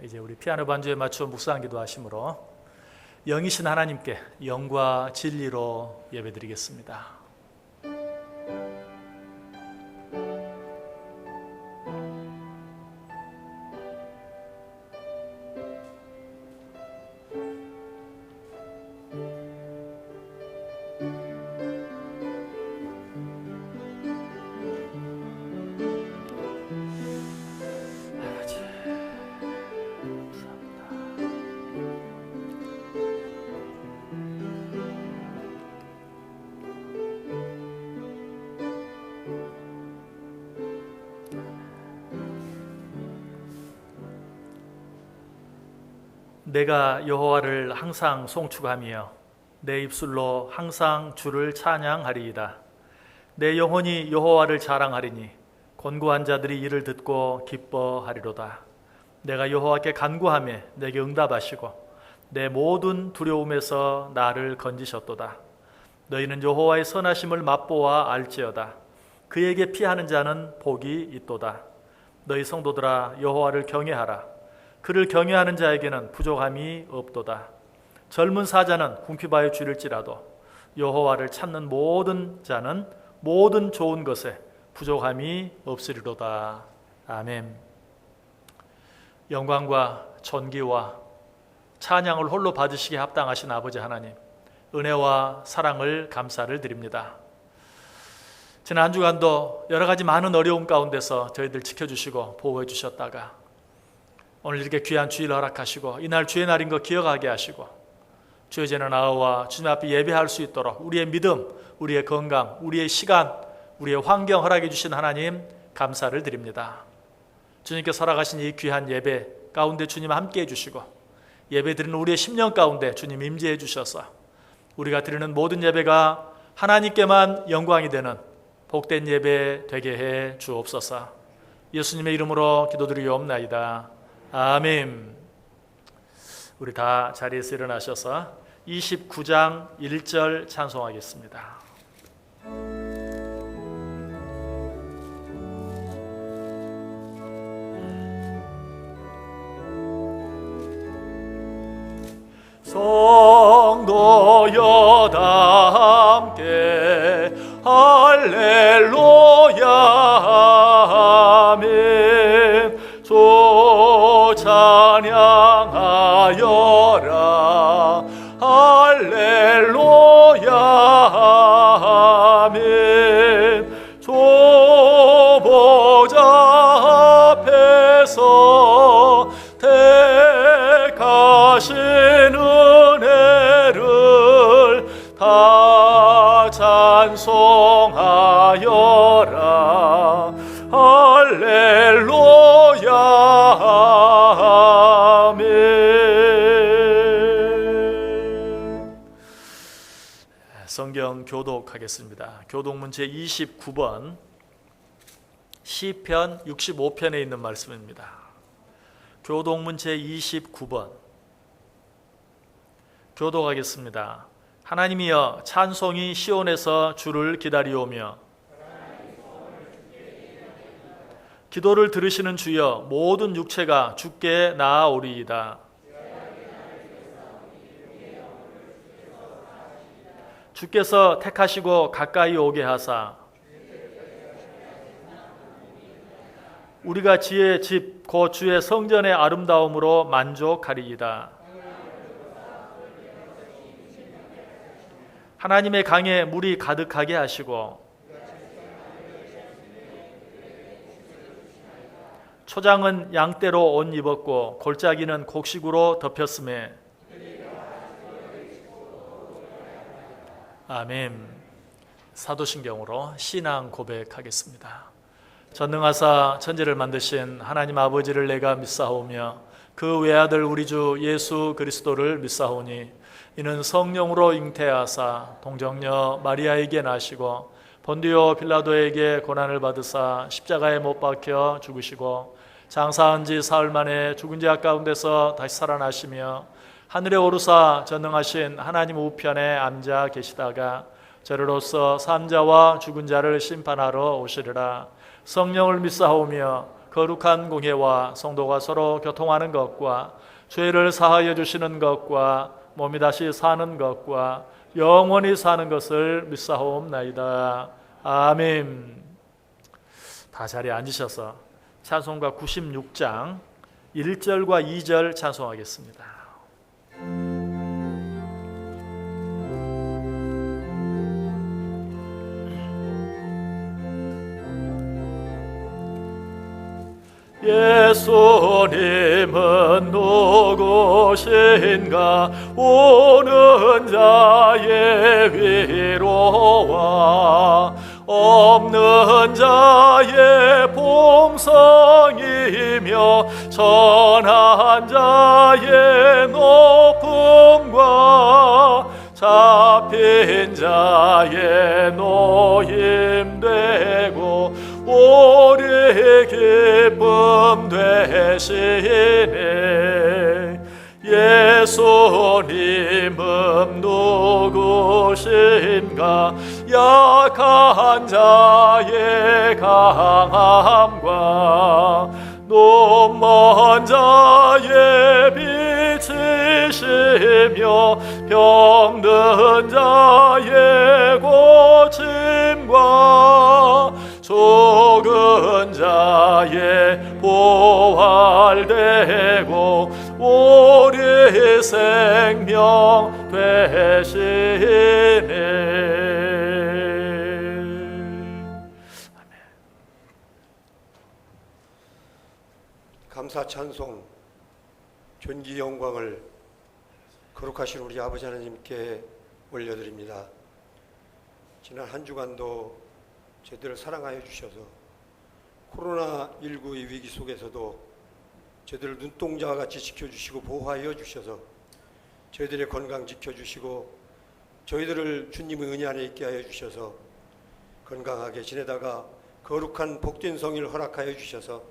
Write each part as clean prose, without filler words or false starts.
이제 우리 피아노 반주에 맞춰 묵상기도 하심으로 영이신 하나님께 영과 진리로 예배드리겠습니다. 내가 여호와를 항상 송축하며 내 입술로 항상 주를 찬양하리이다. 내 영혼이 여호와를 자랑하리니 곤고한 자들이 이를 듣고 기뻐하리로다. 내가 여호와께 간구하며 내게 응답하시고 내 모든 두려움에서 나를 건지셨도다. 너희는 여호와의 선하심을 맛보아 알지어다. 그에게 피하는 자는 복이 있도다. 너희 성도들아 여호와를 경외하라. 그를 경외하는 자에게는 부족함이 없도다. 젊은 사자는 궁핍하여 줄일지라도 여호와를 찾는 모든 자는 모든 좋은 것에 부족함이 없으리로다. 아멘. 영광과 존귀와 찬양을 홀로 받으시기에 합당하신 아버지 하나님, 은혜와 사랑을 감사를 드립니다. 지난 한 주간도 여러 가지 많은 어려움 가운데서 저희들 지켜주시고 보호해 주셨다가 오늘 이렇게 귀한 주일 허락하시고 이날 주의 날인 거 기억하게 하시고 주의 제는 나와 주님 앞에 예배할 수 있도록 우리의 믿음, 우리의 건강, 우리의 시간, 우리의 환경 허락해 주신 하나님 감사를 드립니다. 주님께서 허락하신 이 귀한 예배 가운데 주님 함께 해주시고 예배 드리는 우리의 심령 가운데 주님 임재해 주셔서 우리가 드리는 모든 예배가 하나님께만 영광이 되는 복된 예배 되게 해 주옵소서. 예수님의 이름으로 기도드리옵나이다. 아멘. 우리 다 자리에서 일어나셔서 29장 1절 찬송하겠습니다. 성도여 다 함께 할렐루야 아멘. 주 찬양하여라 할렐루야 아멘. 주 보좌 앞에서 택하신 은혜를 다 찬송하여라 할렐루야 아멘. 성경 교독하겠습니다. 교독문 제29번 시편 65편에 있는 말씀입니다. 교독문 제29번 교독하겠습니다. 하나님이여 찬송이 시온에서 주를 기다리오며 기도를 들으시는 주여 모든 육체가 주께 나아오리이다. 주께서 택하시고 가까이 오게 하사 우리가 지혜의 집 곧 주의 성전의 아름다움으로 만족하리이다. 하나님의 강에 물이 가득하게 하시고 초장은 양떼로 옷 입었고 골짜기는 곡식으로 덮였음에 아멘. 사도신경으로 신앙 고백하겠습니다. 전능하사 천지를 만드신 하나님 아버지를 내가 믿사오며 그 외아들 우리 주 예수 그리스도를 믿사오니 이는 성령으로 잉태하사 동정녀 마리아에게 나시고 본디오 빌라도에게 고난을 받으사 십자가에 못 박혀 죽으시고 장사한 지 사흘 만에 죽은 자 가운데서 다시 살아나시며 하늘에 오르사 전능하신 하나님 우편에 앉아 계시다가 저리로서 산자와 죽은 자를 심판하러 오시리라. 성령을 믿사오며 거룩한 공회와 성도가 서로 교통하는 것과 죄를 사하여 주시는 것과 몸이 다시 사는 것과 영원히 사는 것을 믿사옵나이다. 아멘. 다 자리에 앉으셔서 찬송가 96장 1절과 2절 찬송하겠습니다. 예수님은 누구신가? 오는 자의 위로와 없는 자의 봉성이며 전한 자의 높음과 잡힌 자의 노임되고 우리 기쁨 되시네. 예수님은 누구신가? 약한 자의 강함과 눈먼 자의 빛이시며 병든 자의 고침과 죽은 자의 부활되고 우리 생명 되시네. 감사 찬송 존귀 영광을 거룩하신 우리 아버지 하나님께 올려드립니다. 지난 한 주간도 저희들을 사랑하여 주셔서 코로나19의 위기 속에서도 저희들을 눈동자와 같이 지켜주시고 보호하여 주셔서 저희들의 건강 지켜주시고 저희들을 주님의 은혜 안에 있게 하여 주셔서 건강하게 지내다가 거룩한 복된 성일을 허락하여 주셔서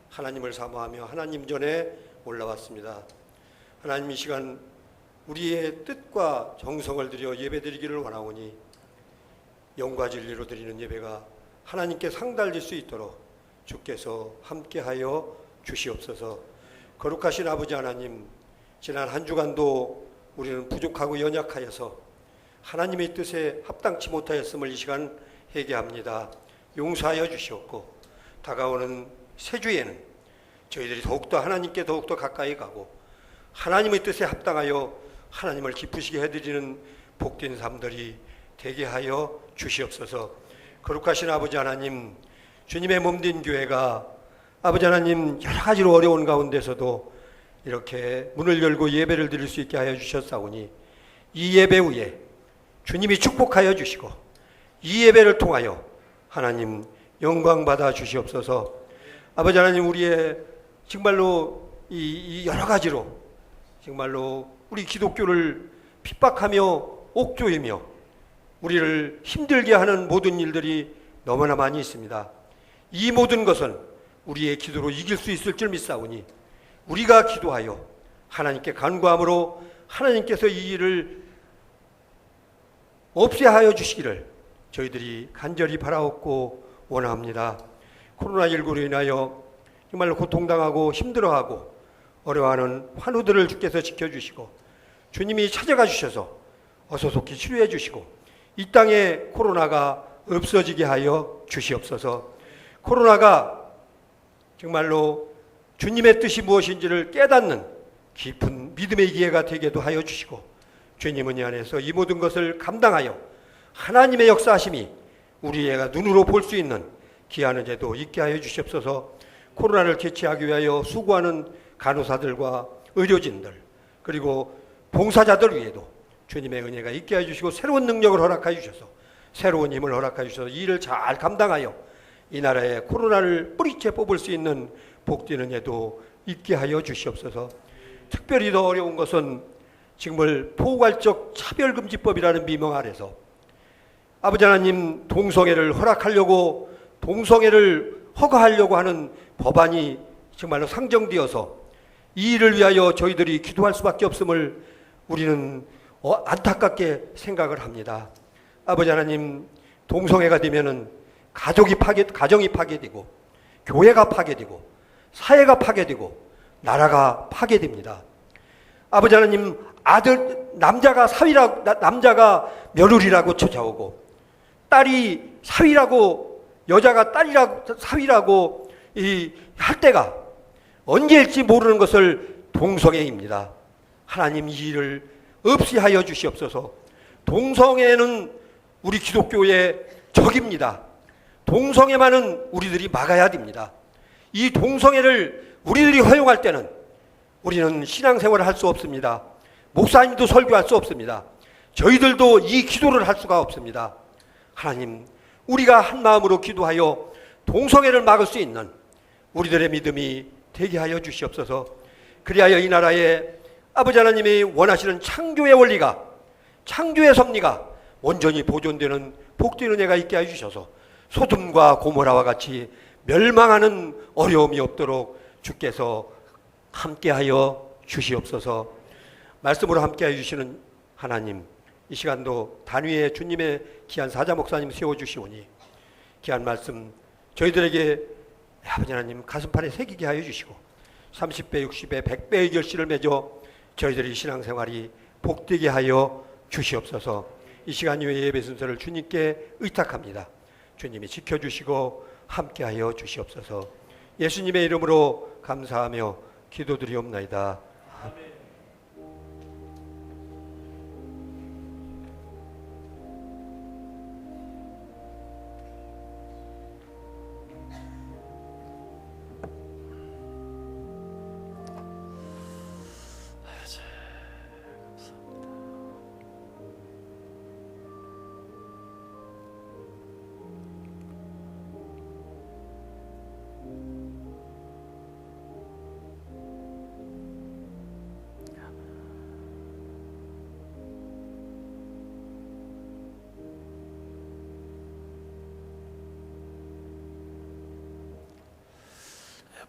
하나님을 사모하며 하나님 전에 올라왔습니다. 하나님, 이 시간 우리의 뜻과 정성을 들여 예배드리기를 원하오니 영과 진리로 드리는 예배가 하나님께 상달될 수 있도록 주께서 함께하여 주시옵소서. 거룩하신 아버지 하나님, 지난 한 주간도 우리는 부족하고 연약하여서 하나님의 뜻에 합당치 못하였음을 이 시간 회개합니다. 용서하여 주시옵고 다가오는 새 주에는 저희들이 더욱더 하나님께 더욱더 가까이 가고 하나님의 뜻에 합당하여 하나님을 기쁘시게 해드리는 복된 삶들이 되게 하여 주시옵소서. 거룩하신 아버지 하나님, 주님의 몸된 교회가 아버지 하나님 여러 가지로 어려운 가운데서도 이렇게 문을 열고 예배를 드릴 수 있게 하여 주셨사오니 이 예배 후에 주님이 축복하여 주시고 이 예배를 통하여 하나님 영광 받아 주시옵소서. 아버지 하나님, 우리의 정말로 이 여러 가지로 정말로 우리 기독교를 핍박하며 옥조이며 우리를 힘들게 하는 모든 일들이 너무나 많이 있습니다. 이 모든 것은 우리의 기도로 이길 수 있을 줄 믿사오니 우리가 기도하여 하나님께 간구함으로 하나님께서 이 일을 없애하여 주시기를 저희들이 간절히 바라옵고 원합니다. 코로나19로 인하여 정말로 고통당하고 힘들어하고 어려워하는 환우들을 주께서 지켜주시고 주님이 찾아가 주셔서 어서 속히 치료해 주시고 이 땅에 코로나가 없어지게 하여 주시옵소서. 코로나가 정말로 주님의 뜻이 무엇인지를 깨닫는 깊은 믿음의 기회가 되게도 하여 주시고 주님 은혜 안에서 이 모든 것을 감당하여 하나님의 역사하심이 우리가 눈으로 볼 수 있는 귀한 은혜도 있게 하여 주시옵소서. 코로나를 개최하기 위하여 수고하는 간호사들과 의료진들 그리고 봉사자들 위에도 주님의 은혜가 있게 하여 주시고 새로운 능력을 허락하여 주셔서 새로운 힘을 허락하여 주셔서 이 일을 잘 감당하여 이 나라의 코로나를 뿌리째 뽑을 수 있는 복된 은혜도 있게 하여 주시옵소서. 특별히 더 어려운 것은 정말 포괄적 차별금지법이라는 미명 아래서 아버지 하나님 동성애를 허락하려고 동성애를 허가하려고 하는 법안이 정말로 상정되어서 이 일을 위하여 저희들이 기도할 수밖에 없음을 우리는 안타깝게 생각을 합니다. 아버지 하나님, 동성애가 되면은 가정이 파괴되고 교회가 파괴되고 사회가 파괴되고 나라가 파괴됩니다. 아버지 하나님, 남자가 며느리라고 찾아오고 딸이 사위라고, 여자가 딸이라고 사위라고 할 때가 언제일지 모르는 것을 동성애입니다. 하나님, 이 일을 없이 하여 주시옵소서. 동성애는 우리 기독교의 적입니다. 동성애만은 우리들이 막아야 됩니다. 이 동성애를 우리들이 허용할 때는 우리는 신앙생활을 할 수 없습니다. 목사님도 설교할 수 없습니다. 저희들도 이 기도를 할 수가 없습니다. 하나님, 우리가 한 마음으로 기도하여 동성애를 막을 수 있는 우리들의 믿음이 되게 하여 주시옵소서. 그리하여 이 나라에 아버지 하나님이 원하시는 창조의 원리가, 창조의 섭리가 온전히 보존되는 복된 은혜가 있게 하여 주셔서 소돔과 고모라와 같이 멸망하는 어려움이 없도록 주께서 함께하여 주시옵소서. 말씀으로 함께하여 주시는 하나님, 이 시간도 단위의 주님의 귀한 사자 목사님 세워주시오니 귀한 말씀 저희들에게 아버지 하나님 가슴판에 새기게 하여 주시고 30배, 60배, 100배의 결실을 맺어 저희들의 신앙생활이 복되게 하여 주시옵소서. 이 시간 이후의 예배 순서를 주님께 의탁합니다. 주님이 지켜주시고 함께하여 주시옵소서. 예수님의 이름으로 감사하며 기도드리옵나이다. 아멘.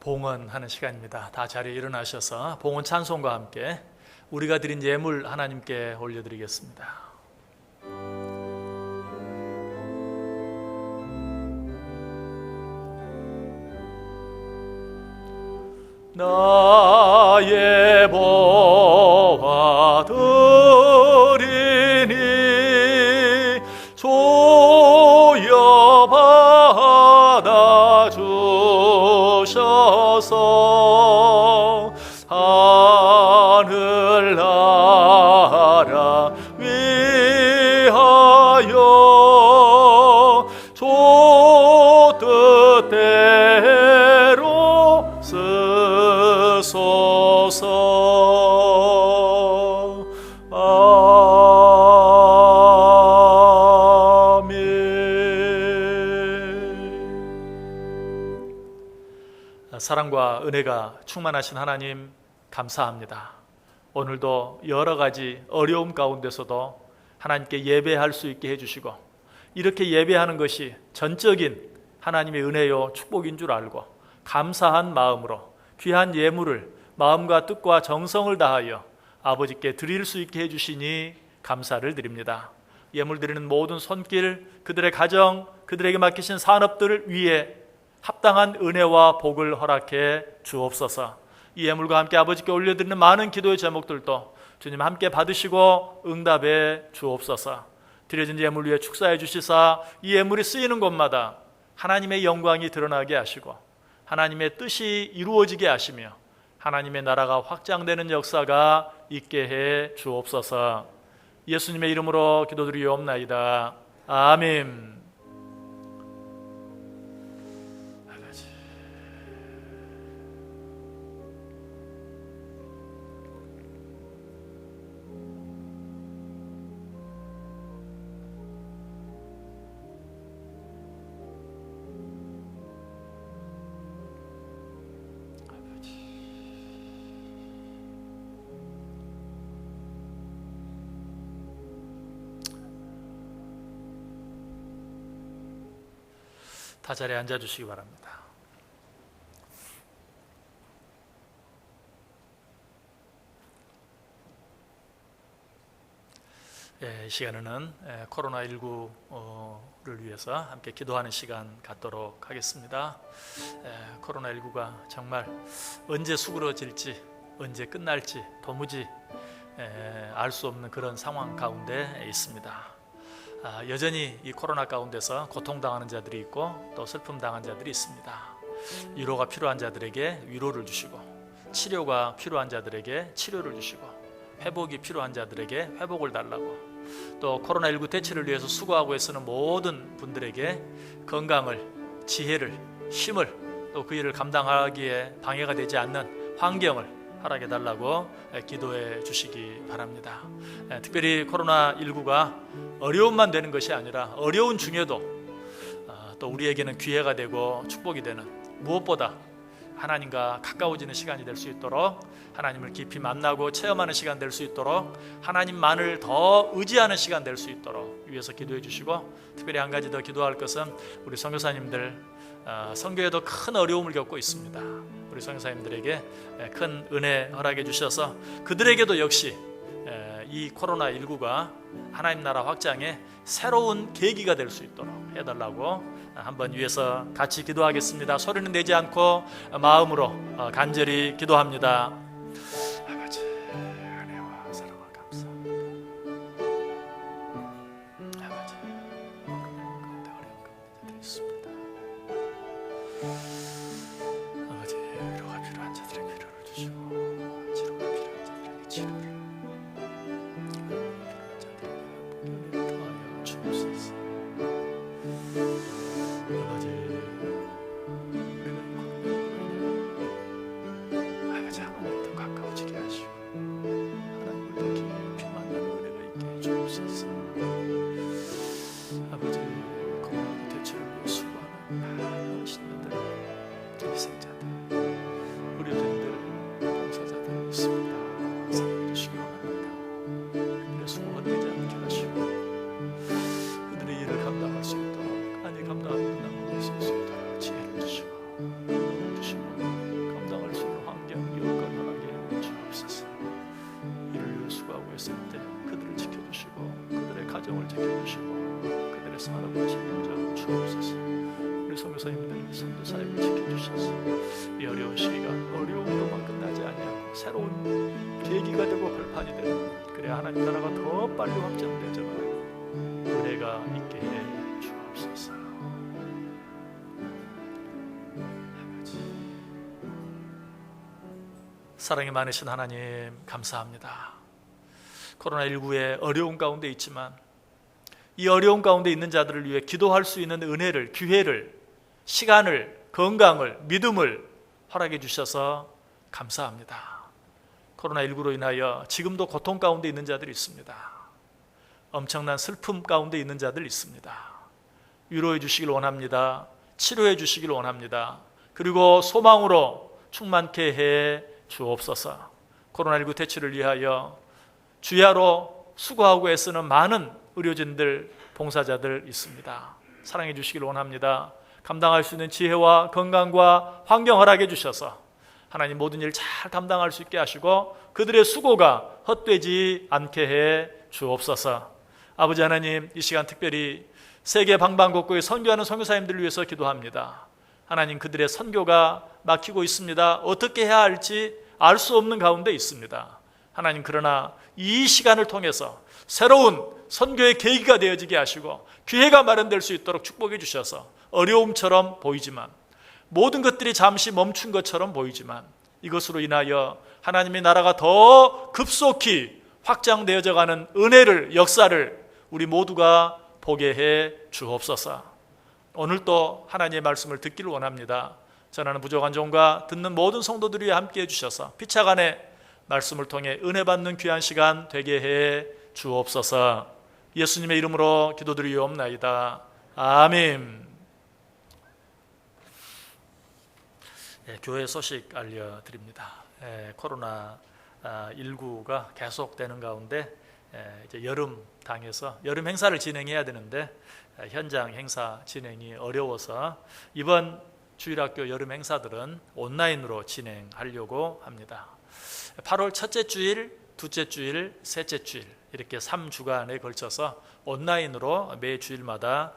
봉헌하는 시간입니다. 다 자리에 일어나셔서 봉헌 찬송과 함께 우리가 드린 예물 하나님께 올려드리겠습니다. 나의 보화 드리니 조여 받아 주셔서 하늘나라 위하여 조 뜻대로 쓰소서. 사랑과 은혜가 충만하신 하나님 감사합니다. 오늘도 여러 가지 어려움 가운데서도 하나님께 예배할 수 있게 해주시고 이렇게 예배하는 것이 전적인 하나님의 은혜요 축복인 줄 알고 감사한 마음으로 귀한 예물을 마음과 뜻과 정성을 다하여 아버지께 드릴 수 있게 해주시니 감사를 드립니다. 예물 드리는 모든 손길, 그들의 가정, 그들에게 맡기신 산업들 위에 합당한 은혜와 복을 허락해 주옵소서. 이 예물과 함께 아버지께 올려드리는 많은 기도의 제목들도 주님 함께 받으시고 응답해 주옵소서. 드려진 예물 위에 축사해 주시사 이 예물이 쓰이는 곳마다 하나님의 영광이 드러나게 하시고 하나님의 뜻이 이루어지게 하시며 하나님의 나라가 확장되는 역사가 있게 해 주옵소서. 예수님의 이름으로 기도드리옵나이다. 아멘. 다 자리에 앉아주시기 바랍니다. 이 시간에는 코로나19를 위해서 함께 기도하는 시간 갖도록 하겠습니다. 코로나19가 정말 언제 수그러질지 언제 끝날지 도무지 알 수 없는 그런 상황 가운데 있습니다. 여전히 이 코로나 가운데서 고통당하는 자들이 있고 또 슬픔 당한 자들이 있습니다. 위로가 필요한 자들에게 위로를 주시고, 치료가 필요한 자들에게 치료를 주시고, 회복이 필요한 자들에게 회복을 달라고, 또 코로나19 대처를 위해서 수고하고 애쓰는 모든 분들에게 건강을, 지혜를, 힘을, 또 그 일을 감당하기에 방해가 되지 않는 환경을 허락해 달라고 기도해 주시기 바랍니다. 특별히 코로나19가 어려움만 되는 것이 아니라 어려운 중에도 또 우리에게는 기회가 되고 축복이 되는, 무엇보다 하나님과 가까워지는 시간이 될 수 있도록, 하나님을 깊이 만나고 체험하는 시간 될 수 있도록, 하나님만을 더 의지하는 시간 될 수 있도록 위해서 기도해 주시고, 특별히 한 가지 더 기도할 것은 우리 선교사님들, 선교에도 큰 어려움을 겪고 있습니다. 우리 선교사님들에게 큰 은혜 허락해 주셔서 그들에게도 역시 이 코로나19가 하나님 나라 확장의 새로운 계기가 될 수 있도록 해달라고 한번 위해서 같이 기도하겠습니다. 소리는 내지 않고 마음으로 간절히 기도합니다. 아버지, 은혜와 사랑과 감사합니다. 아버지, 어려운 가운데 있습니다. 아버지, 위로가 필요한 자들에게 위로를 주시고, 치료가 필요한 자들에게 치료를, 그들의 산업을 책임져 주옵소서. 우리 선교사님들 선교 사역을 지켜주셔서 이 어려운 시기가 어려움으로만 끝나지 아니하고 새로운 계기가 되고 벌판이 되는, 그래야 하나님 나라가 더 빨리 확장되자는 은혜가 있게 해 주옵소서. 사랑이 많으신 하나님, 감사합니다. 코로나19의 어려운 가운데 있지만 이 어려운 가운데 있는 자들을 위해 기도할 수 있는 은혜를, 기회를, 시간을, 건강을, 믿음을 허락해 주셔서 감사합니다. 코로나19로 인하여 지금도 고통 가운데 있는 자들이 있습니다. 엄청난 슬픔 가운데 있는 자들 있습니다. 위로해 주시길 원합니다. 치료해 주시길 원합니다. 그리고 소망으로 충만케 해 주옵소서. 코로나19 대처를 위하여 주야로 수고하고 애쓰는 많은 의료진들, 봉사자들 있습니다. 사랑해 주시길 원합니다. 감당할 수 있는 지혜와 건강과 환경 허락해 주셔서 하나님 모든 일 잘 감당할 수 있게 하시고 그들의 수고가 헛되지 않게 해 주옵소서. 아버지 하나님, 이 시간 특별히 세계 방방곡곡에 선교하는 선교사님들을 위해서 기도합니다. 하나님, 그들의 선교가 막히고 있습니다. 어떻게 해야 할지 알 수 없는 가운데 있습니다. 하나님, 그러나 이 시간을 통해서 새로운 선교의 계기가 되어지게 하시고 기회가 마련될 수 있도록 축복해 주셔서, 어려움처럼 보이지만, 모든 것들이 잠시 멈춘 것처럼 보이지만 이것으로 인하여 하나님의 나라가 더 급속히 확장되어져 가는 은혜를, 역사를 우리 모두가 보게 해 주옵소서. 오늘도 하나님의 말씀을 듣기를 원합니다. 전하는 부족한 종과 듣는 모든 성도들이 함께 해주셔서 피차간에 말씀을 통해 은혜 받는 귀한 시간 되게 해 주옵소서. 예수님의 이름으로 기도드리옵나이다. 아멘. 교회 소식 알려드립니다. 코로나19가 계속되는 가운데 이제 여름당에서 여름 행사를 진행해야 되는데 현장 행사 진행이 어려워서 이번 주일학교 여름 행사들은 온라인으로 진행하려고 합니다. 8월 첫째 주일, 둘째 주일, 셋째 주일 이렇게 3주간에 걸쳐서 온라인으로 매 주일마다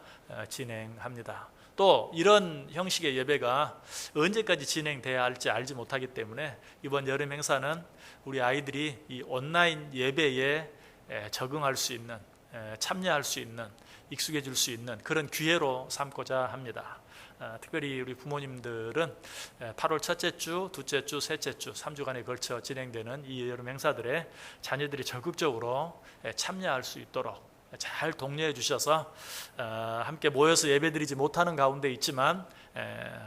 진행합니다. 또 이런 형식의 예배가 언제까지 진행돼야 할지 알지 못하기 때문에 이번 여름 행사는 우리 아이들이 이 온라인 예배에 적응할 수 있는, 참여할 수 있는, 익숙해질 수 있는 그런 기회로 삼고자 합니다. 특별히 우리 부모님들은 8월 첫째 주, 둘째 주, 셋째 주 3주간에 걸쳐 진행되는 이 여름 행사들에 자녀들이 적극적으로 참여할 수 있도록 잘 독려해 주셔서 함께 모여서 예배드리지 못하는 가운데 있지만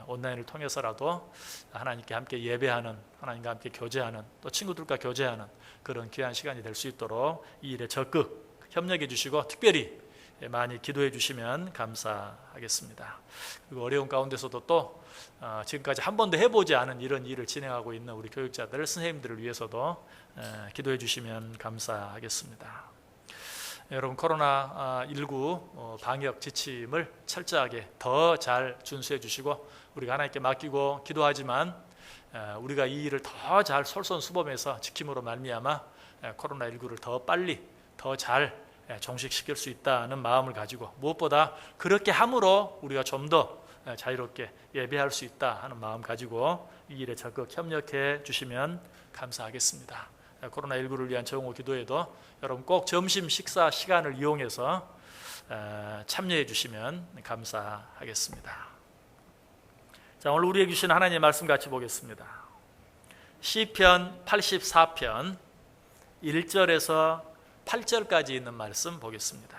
온라인을 통해서라도 하나님께 함께 예배하는, 하나님과 함께 교제하는, 또 친구들과 교제하는 그런 귀한 시간이 될 수 있도록 이 일에 적극 협력해 주시고 특별히 많이 기도해 주시면 감사하겠습니다. 그리고 어려운 가운데서도 또 지금까지 한 번도 해보지 않은 이런 일을 진행하고 있는 우리 교육자들, 선생님들을 위해서도 기도해 주시면 감사하겠습니다. 여러분, 코로나19 방역 지침을 철저하게 더 잘 준수해 주시고 우리가 하나님께 맡기고 기도하지만 우리가 이 일을 더 잘 솔선수범해서 지킴으로 말미암아 코로나19를 더 빨리 더 잘 종식시킬 수 있다는 마음을 가지고 무엇보다 그렇게 함으로 우리가 좀 더 자유롭게 예배할 수 있다 하는 마음 가지고 이 일에 적극 협력해 주시면 감사하겠습니다. 코로나19를 위한 정오 기도에도 여러분 꼭 점심 식사 시간을 이용해서 참여해 주시면 감사하겠습니다. 자, 오늘 우리에게 주신 하나님의 말씀 같이 보겠습니다. 시편 84편 1절에서 8절까지 있는 말씀 보겠습니다.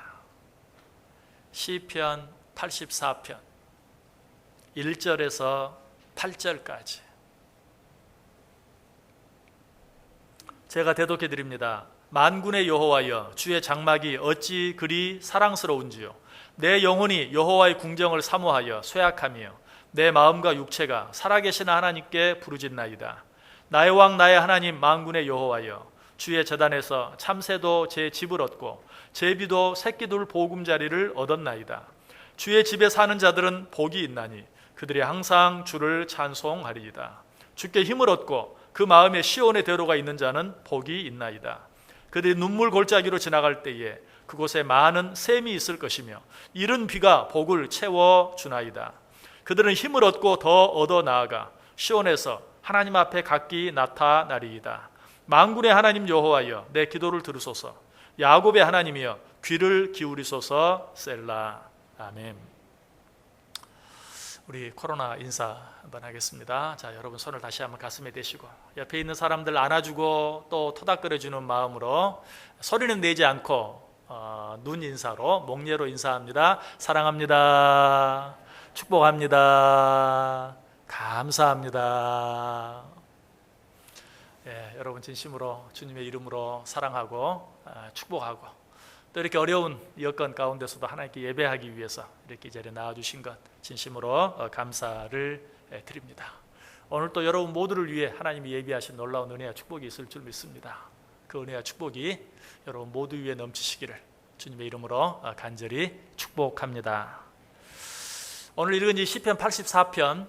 시편 84편 1절에서 8절까지 제가 대독해 드립니다. 만군의 여호와여, 주의 장막이 어찌 그리 사랑스러운지요. 내 영혼이 여호와의 궁정을 사모하여 쇠약하며 내 마음과 육체가 살아계신 하나님께 부르짖나이다. 나의 왕 나의 하나님 만군의 여호와여, 주의 제단에서 참새도 제 집을 얻고 제비도 새끼둘 보금자리를 얻었나이다. 주의 집에 사는 자들은 복이 있나니 그들이 항상 주를 찬송하리이다. 주께 힘을 얻고 그 마음에 시온의 대로가 있는 자는 복이 있나이다. 그들이 눈물 골짜기로 지나갈 때에 그곳에 많은 샘이 있을 것이며 이른 비가 복을 채워주나이다. 그들은 힘을 얻고 더 얻어 나아가 시온에서 하나님 앞에 각기 나타나리이다. 만군의 하나님 여호와여, 내 기도를 들으소서. 야곱의 하나님이여, 귀를 기울이소서. 셀라. 아멘. 우리 코로나 인사 한번 하겠습니다. 자, 여러분 손을 다시 한번 가슴에 대시고 옆에 있는 사람들 안아주고 또 토닥거려주는 마음으로 소리는 내지 않고 눈 인사로, 목례로 인사합니다. 사랑합니다. 축복합니다. 감사합니다. 여러분 진심으로 주님의 이름으로 사랑하고 축복하고 또 이렇게 어려운 여건 가운데서도 하나님께 예배하기 위해서 이렇게 이 자리에 나와주신 것 진심으로 감사를 드립니다. 오늘 또 여러분 모두를 위해 하나님이 예비하신 놀라운 은혜와 축복이 있을 줄 믿습니다. 그 은혜와 축복이 여러분 모두 위에 넘치시기를 주님의 이름으로 간절히 축복합니다. 오늘 읽은 이 시편 84편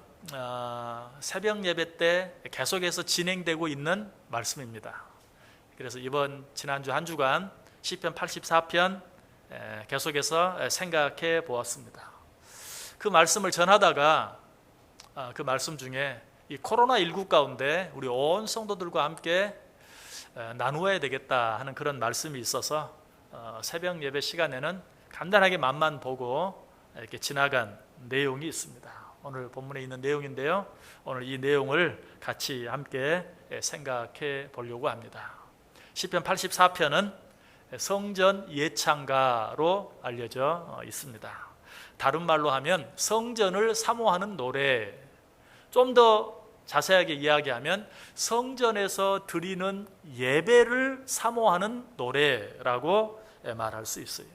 새벽 예배 때 계속해서 진행되고 있는 말씀입니다. 그래서 지난주 한 주간 시편 84편 계속해서 생각해 보았습니다. 그 말씀을 전하다가 그 말씀 중에 이 코로나19 가운데 우리 온 성도들과 함께 나누어야 되겠다 하는 그런 말씀이 있어서 새벽 예배 시간에는 간단하게 맛만 보고 이렇게 지나간 내용이 있습니다. 오늘 본문에 있는 내용인데요. 오늘 이 내용을 같이 함께 생각해 보려고 합니다. 시편 84편은 성전 예찬가로 알려져 있습니다. 다른 말로 하면 성전을 사모하는 노래, 좀 더 자세하게 이야기하면 성전에서 드리는 예배를 사모하는 노래라고 말할 수 있어요.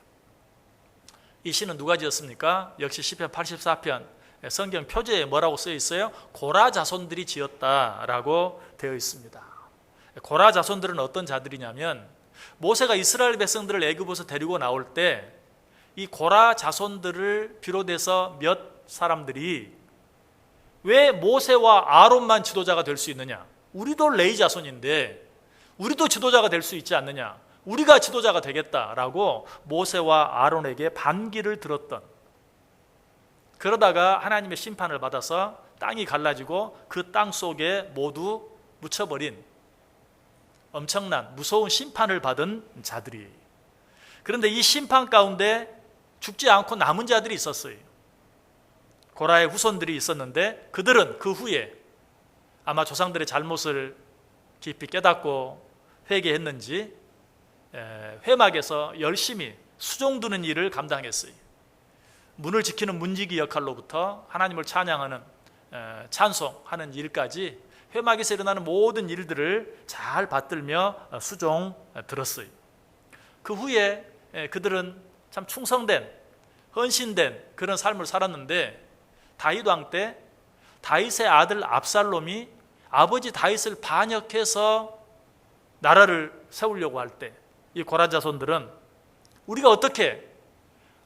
이 시는 누가 지었습니까? 역시 시편 84편 성경 표제에 뭐라고 쓰여 있어요? 고라 자손들이 지었다라고 되어 있습니다. 고라 자손들은 어떤 자들이냐면 모세가 이스라엘 백성들을 애굽에서 데리고 나올 때 이 고라 자손들을 비롯해서 몇 사람들이 왜 모세와 아론만 지도자가 될 수 있느냐? 우리도 레위 자손인데 우리도 지도자가 될 수 있지 않느냐? 우리가 지도자가 되겠다라고 모세와 아론에게 반기를 들었던, 그러다가 하나님의 심판을 받아서 땅이 갈라지고 그 땅 속에 모두 묻혀버린 엄청난 무서운 심판을 받은 자들이. 그런데 이 심판 가운데 죽지 않고 남은 자들이 있었어요. 고라의 후손들이 있었는데 그들은 그 후에 아마 조상들의 잘못을 깊이 깨닫고 회개했는지 회막에서 열심히 수종드는 일을 감당했어요. 문을 지키는 문지기 역할로부터 하나님을 찬양하는 찬송하는 일까지 회막에서 일어나는 모든 일들을 잘 받들며 수종 들었어요. 그 후에 그들은 참 충성된, 헌신된 그런 삶을 살았는데, 다윗 왕 때 다윗의 아들 압살롬이 아버지 다윗을 반역해서 나라를 세우려고 할 때 이 고라 자손들은 우리가 어떻게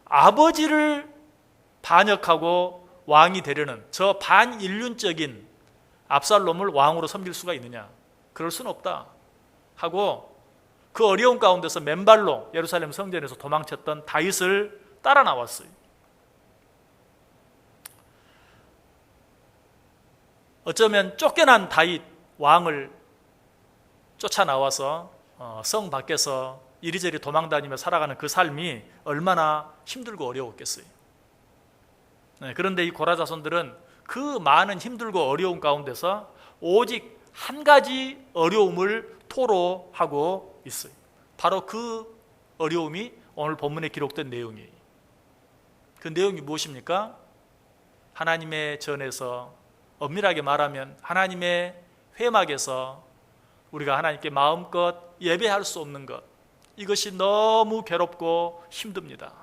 아버지를 반역하고 왕이 되려는 저 반인륜적인 압살롬을 왕으로 섬길 수가 있느냐, 그럴 수는 없다 하고 그 어려운 가운데서 맨발로 예루살렘 성전에서 도망쳤던 다윗을 따라 나왔어요. 어쩌면 쫓겨난 다윗 왕을 쫓아나와서 성 밖에서 이리저리 도망다니며 살아가는 그 삶이 얼마나 힘들고 어려웠겠어요. 그런데 이 고라 자손들은 그 많은 힘들고 어려움 가운데서 오직 한 가지 어려움을 토로하고 있어요. 바로 그 어려움이 오늘 본문에 기록된 내용이에요. 그 내용이 무엇입니까? 하나님의 전에서, 엄밀하게 말하면 하나님의 회막에서 우리가 하나님께 마음껏 예배할 수 없는 것, 이것이 너무 괴롭고 힘듭니다.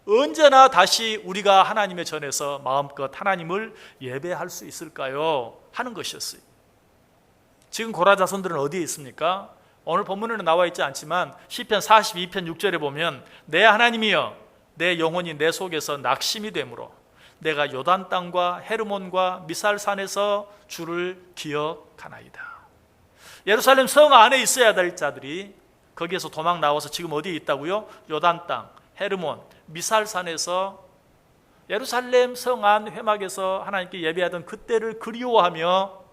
언제나 다시 우리가 하나님의 전에서 마음껏 하나님을 예배할 수 있을까요? 하는 것이었어요. 지금 고라 자손들은 어디에 있습니까? 오늘 본문에는 나와 있지 않지만 시편 42편 6절에 보면 내 하나님이여 내 영혼이 내 속에서 낙심이 되므로 내가 요단 땅과 헤르몬과 미살산에서 주를 기억하나이다. 예루살렘 성 안에 있어야 될 자들이 거기에서 도망 나와서 지금 어디에 있다고요? 요단 땅, 헤르몬, 미살산에서 예루살렘 성 안 회막에서 하나님께 예배하던 그때를 그리워하며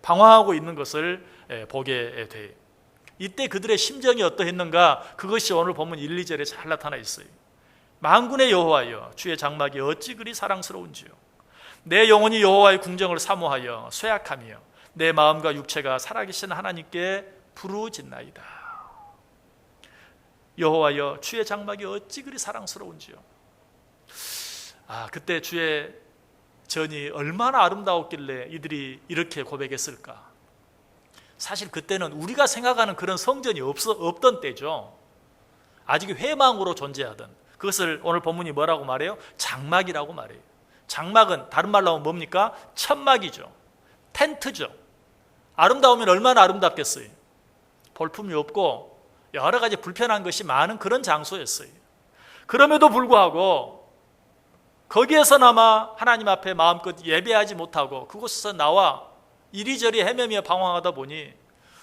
방황하고 있는 것을 보게 돼요. 이때 그들의 심정이 어떠했는가? 그것이 오늘 본문 1, 2절에 잘 나타나 있어요. 만군의 여호와여 주의 장막이 어찌 그리 사랑스러운지요. 내 영혼이 여호와의 궁정을 사모하여 쇠약하며 내 마음과 육체가 살아계신 하나님께 부르짖나이다. 여호와여 주의 장막이 어찌 그리 사랑스러운지요. 그때 주의 전이 얼마나 아름다웠길래 이들이 이렇게 고백했을까. 사실 그때는 우리가 생각하는 그런 성전이 없던 때죠. 아직 회망으로 존재하던, 그것을 오늘 본문이 뭐라고 말해요? 장막이라고 말해요. 장막은 다른 말로 하면 뭡니까? 천막이죠. 텐트죠. 아름다우면 얼마나 아름답겠어요. 볼품이 없고 여러 가지 불편한 것이 많은 그런 장소였어요. 그럼에도 불구하고 거기에서나마 하나님 앞에 마음껏 예배하지 못하고 그곳에서 나와 이리저리 헤매며 방황하다 보니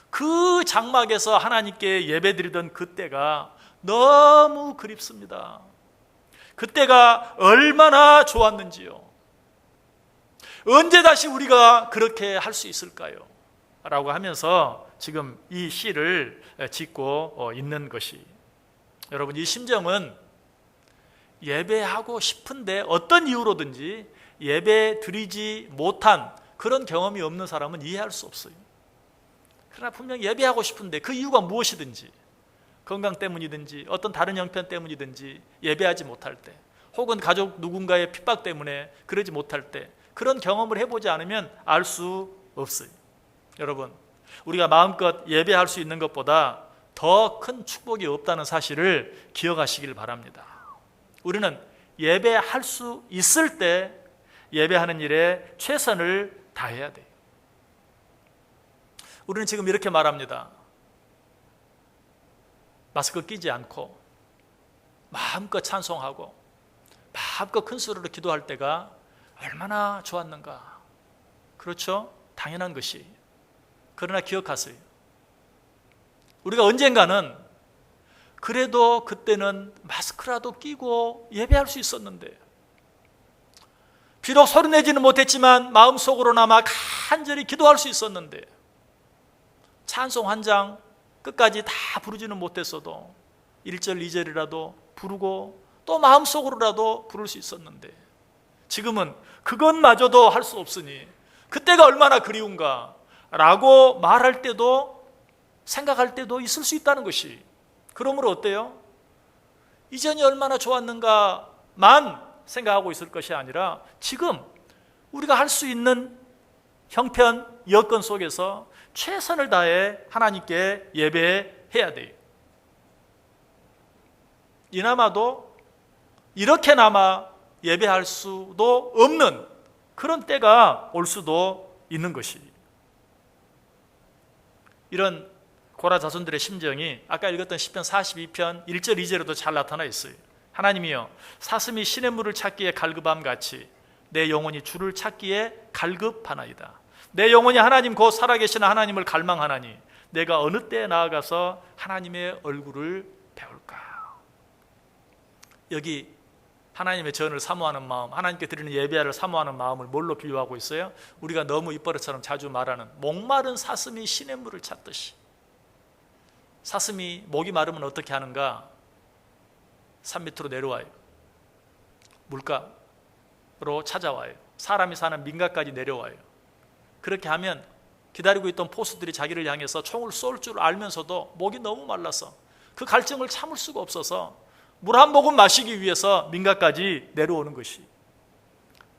그 장막에서 하나님께 예배드리던 그때가 너무 그립습니다. 그때가 얼마나 좋았는지요. 언제 다시 우리가 그렇게 할 수 있을까요? 라고 하면서 지금 이 시를 짓고 있는 것이, 여러분, 이 심정은 예배하고 싶은데 어떤 이유로든지 예배 드리지 못한 그런 경험이 없는 사람은 이해할 수 없어요. 그러나 분명 예배하고 싶은데 그 이유가 무엇이든지, 건강 때문이든지 어떤 다른 형편 때문이든지 예배하지 못할 때, 혹은 가족 누군가의 핍박 때문에 그러지 못할 때, 그런 경험을 해보지 않으면 알 수 없어요. 여러분, 우리가 마음껏 예배할 수 있는 것보다 더 큰 축복이 없다는 사실을 기억하시길 바랍니다. 우리는 예배할 수 있을 때 예배하는 일에 최선을 다해야 돼요. 우리는 지금 이렇게 말합니다. 마스크 끼지 않고 마음껏 찬송하고 마음껏 큰 소리로 기도할 때가 얼마나 좋았는가. 그렇죠? 당연한 것이. 그러나 기억하세요. 우리가 언젠가는 그래도 그때는 마스크라도 끼고 예배할 수 있었는데, 비록 소리내지는 못했지만 마음속으로나마 간절히 기도할 수 있었는데, 찬송 한 장 끝까지 다 부르지는 못했어도 1절 2절이라도 부르고 또 마음속으로라도 부를 수 있었는데, 지금은 그것마저도 할 수 없으니 그때가 얼마나 그리운가 라고 말할 때도, 생각할 때도 있을 수 있다는 것이, 그러므로 어때요? 이전이 얼마나 좋았는가만 생각하고 있을 것이 아니라 지금 우리가 할 수 있는 형편, 여건 속에서 최선을 다해 하나님께 예배해야 돼요. 이나마도 이렇게나마 예배할 수도 없는 그런 때가 올 수도 있는 것이, 이런 고라 자손들의 심정이 아까 읽었던 시편 42편 1절 2절에도 잘 나타나 있어요. 하나님이여, 사슴이 시냇물을 찾기에 갈급함 같이 내 영혼이 주를 찾기에 갈급하나이다. 내 영혼이 하나님 곧 살아계신 하나님을 갈망하나니 내가 어느 때에 나아가서 하나님의 얼굴을 배울까. 여기 하나님의 전을 사모하는 마음, 하나님께 드리는 예배를 사모하는 마음을 뭘로 비유하고 있어요? 우리가 너무 입버릇처럼 자주 말하는 목마른 사슴이 시냇물을 찾듯이. 사슴이 목이 마르면 어떻게 하는가? 산 밑으로 내려와요. 물가로 찾아와요. 사람이 사는 민가까지 내려와요. 그렇게 하면 기다리고 있던 포수들이 자기를 향해서 총을 쏠 줄 알면서도 목이 너무 말라서 그 갈증을 참을 수가 없어서 물 한 모금 마시기 위해서 민가까지 내려오는 것이,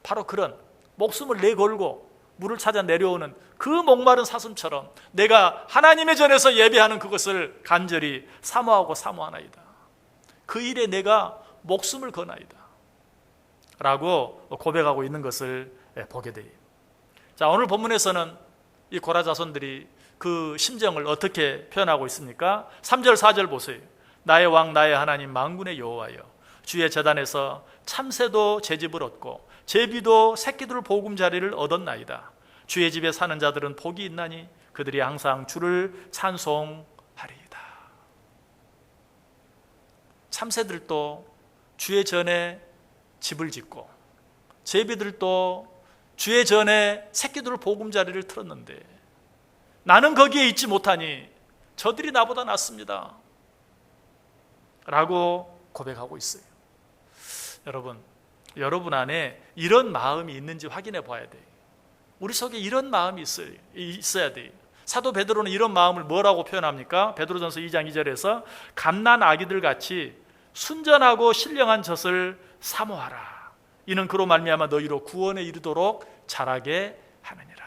바로 그런 목숨을 내걸고 물을 찾아 내려오는 그 목마른 사슴처럼 내가 하나님의 전에서 예배하는 그것을 간절히 사모하고 사모하나이다. 그 일에 내가 목숨을 거나이다 라고 고백하고 있는 것을 보게 돼요. 자, 오늘 본문에서는 이 고라 자손들이 그 심정을 어떻게 표현하고 있습니까? 3절 4절 보세요. 나의 왕 나의 하나님 만군의 여호와여, 주의 제단에서 참새도 제 집을 얻고 제비도 새끼들 보금자리를 얻었나이다. 주의 집에 사는 자들은 복이 있나니 그들이 항상 주를 찬송하리이다. 참새들도 주의 전에 집을 짓고 제비들도 주의 전에 새끼들 보금자리를 틀었는데 나는 거기에 있지 못하니 저들이 나보다 낫습니다 라고 고백하고 있어요. 여러분 안에 이런 마음이 있는지 확인해 봐야 돼요. 우리 속에 이런 마음이 있어야 돼요. 사도 베드로는 이런 마음을 뭐라고 표현합니까? 베드로전서 2장 2절에서 갓난 아기들 같이 순전하고 신령한 젖을 사모하라. 이는 그로 말미암아 너희로 구원에 이르도록 자라게 하느니라.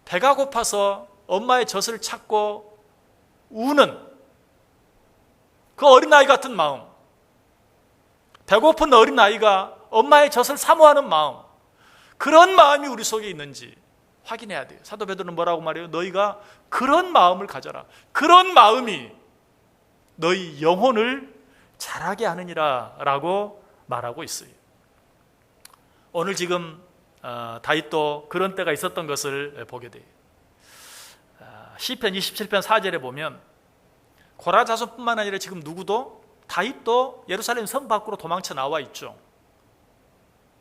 배가 고파서 엄마의 젖을 찾고 우는 그 어린아이 같은 마음, 배고픈 어린아이가 엄마의 젖을 사모하는 마음, 그런 마음이 우리 속에 있는지 확인해야 돼요. 사도 베드로는 뭐라고 말해요? 너희가 그런 마음을 가져라. 그런 마음이 너희 영혼을 자라게 하느니라 라고 말하고 있어요. 오늘 지금 다윗도 그런 때가 있었던 것을 보게 돼요. 시편 27편 4절에 보면 고라 자손뿐만 아니라 지금 누구도, 다윗도 예루살렘 성 밖으로 도망쳐 나와 있죠.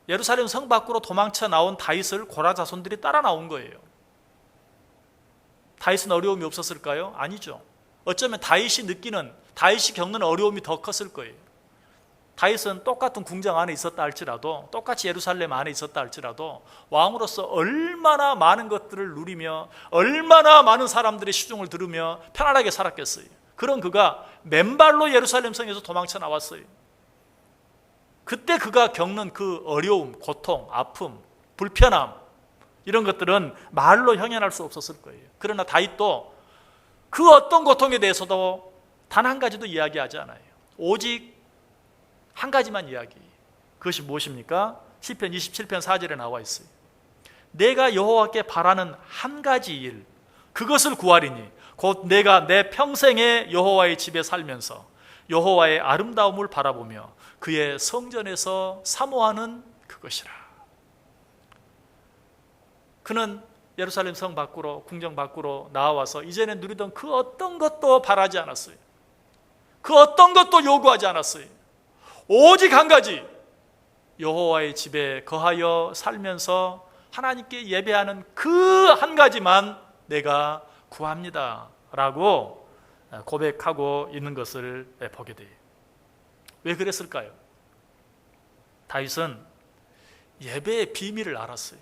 예루살렘 성 밖으로 도망쳐 나온 다윗을 고라 자손들이 따라 나온 거예요. 다윗은 어려움이 없었을까요? 아니죠. 어쩌면 다윗이 겪는 어려움이 더 컸을 거예요. 다윗은 똑같은 궁정 안에 있었다 할지라도, 똑같이 예루살렘 안에 있었다 할지라도 왕으로서 얼마나 많은 것들을 누리며 얼마나 많은 사람들의 시중을 들으며 편안하게 살았겠어요. 그런 그가 맨발로 예루살렘 성에서 도망쳐 나왔어요. 그때 그가 겪는 그 어려움, 고통, 아픔, 불편함, 이런 것들은 말로 형연할 수 없었을 거예요. 그러나 다윗도 그 어떤 고통에 대해서도 단 한 가지도 이야기하지 않아요. 오직 한 가지만 이야기. 그것이 무엇입니까? 시편 27편 4절에 나와 있어요. 내가 여호와께 바라는 한 가지 일, 그것을 구하리니 곧 내가 내 평생에 여호와의 집에 살면서 여호와의 아름다움을 바라보며 그의 성전에서 사모하는 그것이라. 그는 예루살렘 성 밖으로, 궁정 밖으로 나와서 이전에 누리던 그 어떤 것도 바라지 않았어요. 그 어떤 것도 요구하지 않았어요. 오직 한 가지, 여호와의 집에 거하여 살면서 하나님께 예배하는 그 한 가지만 내가 구합니다 라고 고백하고 있는 것을 보게 돼요. 왜 그랬을까요? 다윗은 예배의 비밀을 알았어요.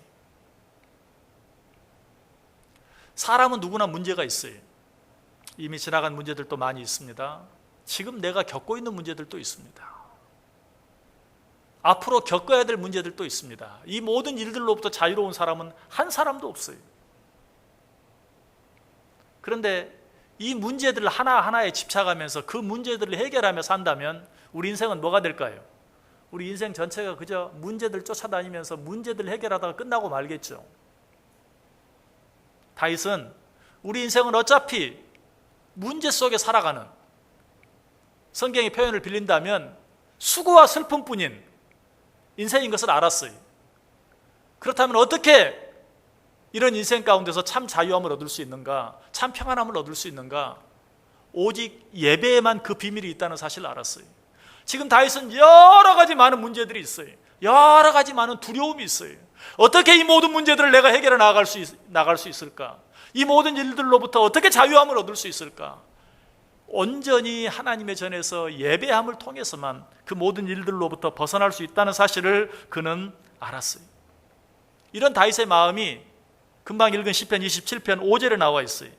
사람은 누구나 문제가 있어요. 이미 지나간 문제들도 많이 있습니다. 지금 내가 겪고 있는 문제들도 있습니다. 앞으로 겪어야 될 문제들도 있습니다. 이 모든 일들로부터 자유로운 사람은 한 사람도 없어요. 그런데 이 문제들을 하나하나에 집착하면서 그 문제들을 해결하며 산다면 우리 인생은 뭐가 될까요? 우리 인생 전체가 그저 문제들 쫓아다니면서 문제들을 해결하다가 끝나고 말겠죠. 다윗은 우리 인생은 어차피 문제 속에 살아가는, 성경의 표현을 빌린다면 수고와 슬픔뿐인 인생인 것을 알았어요. 그렇다면 어떻게 이런 인생 가운데서 참 자유함을 얻을 수 있는가, 참 평안함을 얻을 수 있는가? 오직 예배에만 그 비밀이 있다는 사실을 알았어요. 지금 다윗은 여러 가지 많은 문제들이 있어요. 여러 가지 많은 두려움이 있어요. 어떻게 이 모든 문제들을 내가 해결해 나갈 수 있을까? 이 모든 일들로부터 어떻게 자유함을 얻을 수 있을까? 온전히 하나님의 전에서 예배함을 통해서만 그 모든 일들로부터 벗어날 수 있다는 사실을 그는 알았어요. 이런 다윗의 마음이 금방 읽은 시편 27편 5절에 나와 있어요.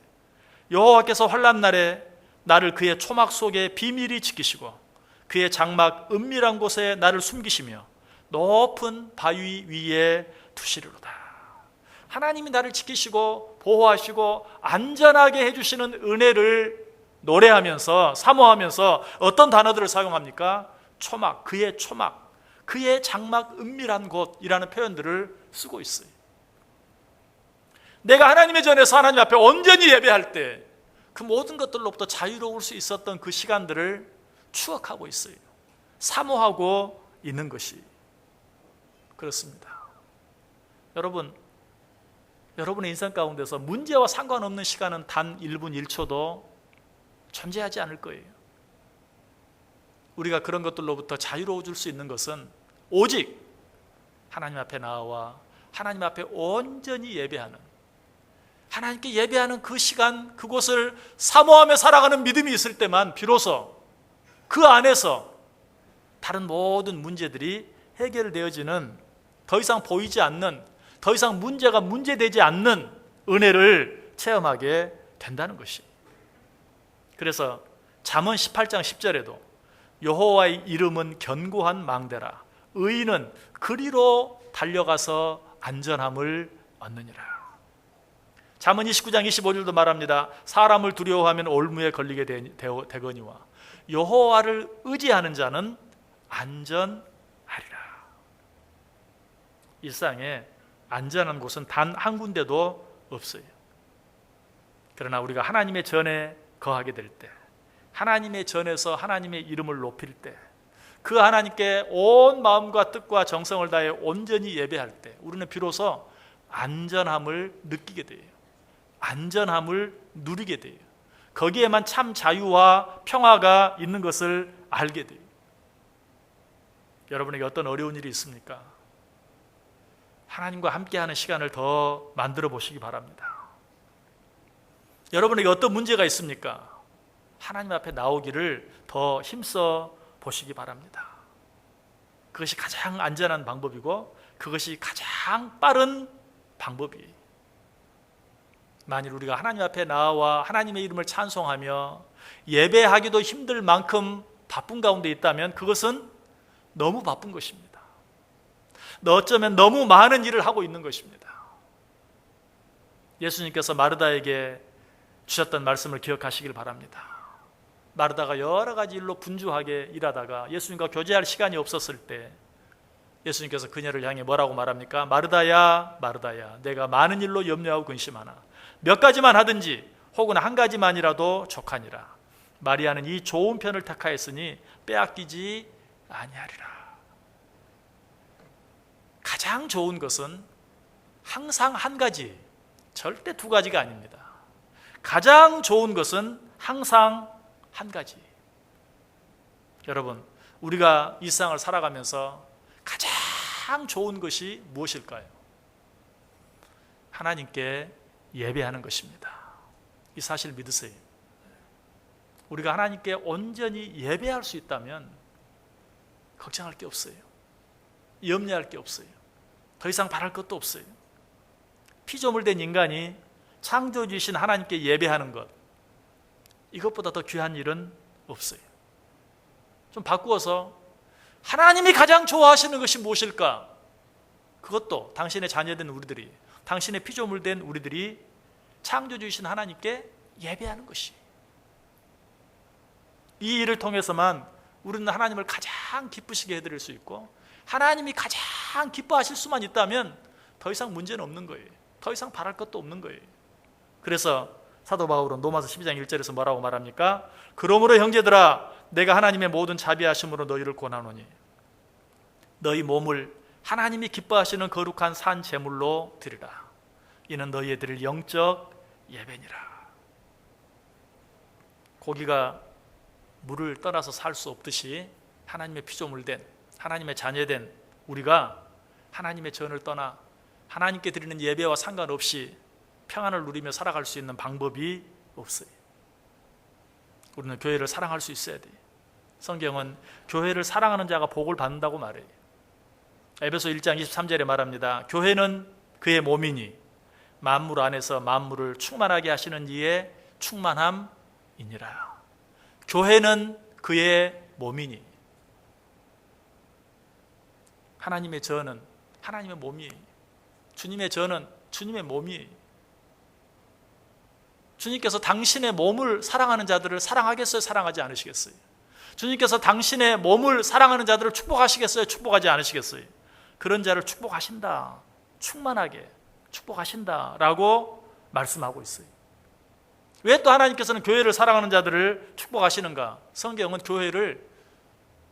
여호와께서 환난 날에 나를 그의 초막 속에 비밀히 지키시고 그의 장막 은밀한 곳에 나를 숨기시며 높은 바위 위에 두시리로다. 하나님이 나를 지키시고 보호하시고 안전하게 해주시는 은혜를 노래하면서 사모하면서 어떤 단어들을 사용합니까? 초막, 그의 장막 은밀한 곳이라는 표현들을 쓰고 있어요. 내가 하나님의 전에서 하나님 앞에 온전히 예배할 때 그 모든 것들로부터 자유로울 수 있었던 그 시간들을 추억하고 있어요. 사모하고 있는 것이 그렇습니다. 여러분의 인생 가운데서 문제와 상관없는 시간은 단 1분 1초도 존재하지 않을 거예요. 우리가 그런 것들로부터 자유로워질 수 있는 것은 오직 하나님 앞에 나와 하나님 앞에 온전히 예배하는, 하나님께 예배하는 그 시간, 그곳을 사모하며 살아가는 믿음이 있을 때만 비로소 그 안에서 다른 모든 문제들이 해결되어지는, 더 이상 보이지 않는, 더 이상 문제가 문제되지 않는 은혜를 체험하게 된다는 것이. 그래서 잠언 18장 10절에도 여호와의 이름은 견고한 망대라, 의인은 그리로 달려가서 안전함을 얻느니라. 잠언 29장 25절도 말합니다. 사람을 두려워하면 올무에 걸리게 되거니와 여호와를 의지하는 자는 안전하리라. 일상에 안전한 곳은 단 한 군데도 없어요. 그러나 우리가 하나님의 전에 거하게 될 때, 하나님의 전에서 하나님의 이름을 높일 때, 그 하나님께 온 마음과 뜻과 정성을 다해 온전히 예배할 때 우리는 비로소 안전함을 느끼게 돼요. 안전함을 누리게 돼요. 거기에만 참 자유와 평화가 있는 것을 알게 돼요. 여러분에게 어떤 어려운 일이 있습니까? 하나님과 함께하는 시간을 더 만들어 보시기 바랍니다. 여러분에게 어떤 문제가 있습니까? 하나님 앞에 나오기를 더 힘써 보시기 바랍니다. 그것이 가장 안전한 방법이고 그것이 가장 빠른 방법이에요. 만일 우리가 하나님 앞에 나와 하나님의 이름을 찬송하며 예배하기도 힘들 만큼 바쁜 가운데 있다면 그것은 너무 바쁜 것입니다. 어쩌면 너무 많은 일을 하고 있는 것입니다. 예수님께서 마르다에게 주셨던 말씀을 기억하시길 바랍니다. 마르다가 여러 가지 일로 분주하게 일하다가 예수님과 교제할 시간이 없었을 때 예수님께서 그녀를 향해 뭐라고 말합니까? 마르다야, 마르다야, 내가 많은 일로 염려하고 근심하나 몇 가지만 하든지 혹은 한 가지만이라도 족하니라. 마리아는 이 좋은 편을 택하였으니 빼앗기지 아니하리라. 가장 좋은 것은 항상 한 가지, 절대 두 가지가 아닙니다. 가장 좋은 것은 항상 한 가지. 여러분, 우리가 이 세상을 살아가면서 가장 좋은 것이 무엇일까요? 하나님께 예배하는 것입니다. 이 사실 믿으세요. 우리가 하나님께 온전히 예배할 수 있다면 걱정할 게 없어요. 염려할 게 없어요. 더 이상 바랄 것도 없어요. 피조물된 인간이 창조주이신 하나님께 예배하는 것, 이것보다 더 귀한 일은 없어요. 좀 바꾸어서 하나님이 가장 좋아하시는 것이 무엇일까? 그것도 당신의 자녀된 우리들이, 당신의 피조물된 우리들이 창조주이신 하나님께 예배하는 것이, 이 일을 통해서만 우리는 하나님을 가장 기쁘시게 해드릴 수 있고, 하나님이 가장 기뻐하실 수만 있다면 더 이상 문제는 없는 거예요. 더 이상 바랄 것도 없는 거예요. 그래서 사도 바울은 로마서 12장 1절에서 뭐라고 말합니까? 그러므로 형제들아, 내가 하나님의 모든 자비하심으로 너희를 권하노니 너희 몸을 하나님이 기뻐하시는 거룩한 산 제물로 드리라. 이는 너희의 드릴 영적 예배니라. 고기가 물을 떠나서 살 수 없듯이 하나님의 피조물된, 하나님의 자녀된 우리가 하나님의 전을 떠나 하나님께 드리는 예배와 상관없이 평안을 누리며 살아갈 수 있는 방법이 없어요. 우리는 교회를 사랑할 수 있어야 돼요. 성경은 교회를 사랑하는 자가 복을 받는다고 말해요. 에베소 1장 23절에 말합니다. 교회는 그의 몸이니 만물 안에서 만물을 충만하게 하시는 이의 충만함이니라. 교회는 그의 몸이니, 하나님의 저는 하나님의 몸이에요. 주님의 저는 주님의 몸이에요. 주님께서 당신의 몸을 사랑하는 자들을 사랑하겠어요? 사랑하지 않으시겠어요? 주님께서 당신의 몸을 사랑하는 자들을 축복하시겠어요? 축복하지 않으시겠어요? 그런 자를 축복하신다, 충만하게 축복하신다 라고 말씀하고 있어요. 왜 또 하나님께서는 교회를 사랑하는 자들을 축복하시는가? 성경은 교회를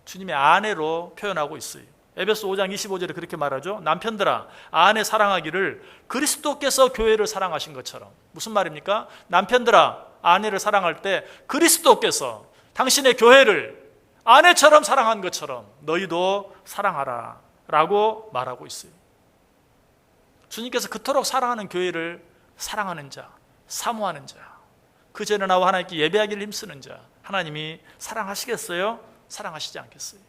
주님의 아내로 표현하고 있어요. 에베소 5장 25절에 그렇게 말하죠. 남편들아, 아내 사랑하기를 그리스도께서 교회를 사랑하신 것처럼. 무슨 말입니까? 남편들아, 아내를 사랑할 때 그리스도께서 당신의 교회를 아내처럼 사랑한 것처럼 너희도 사랑하라 라고 말하고 있어요. 주님께서 그토록 사랑하는 교회를 사랑하는 자, 사모하는 자, 그 전에 나와 하나님께 예배하기를 힘쓰는 자, 하나님이 사랑하시겠어요? 사랑하시지 않겠어요?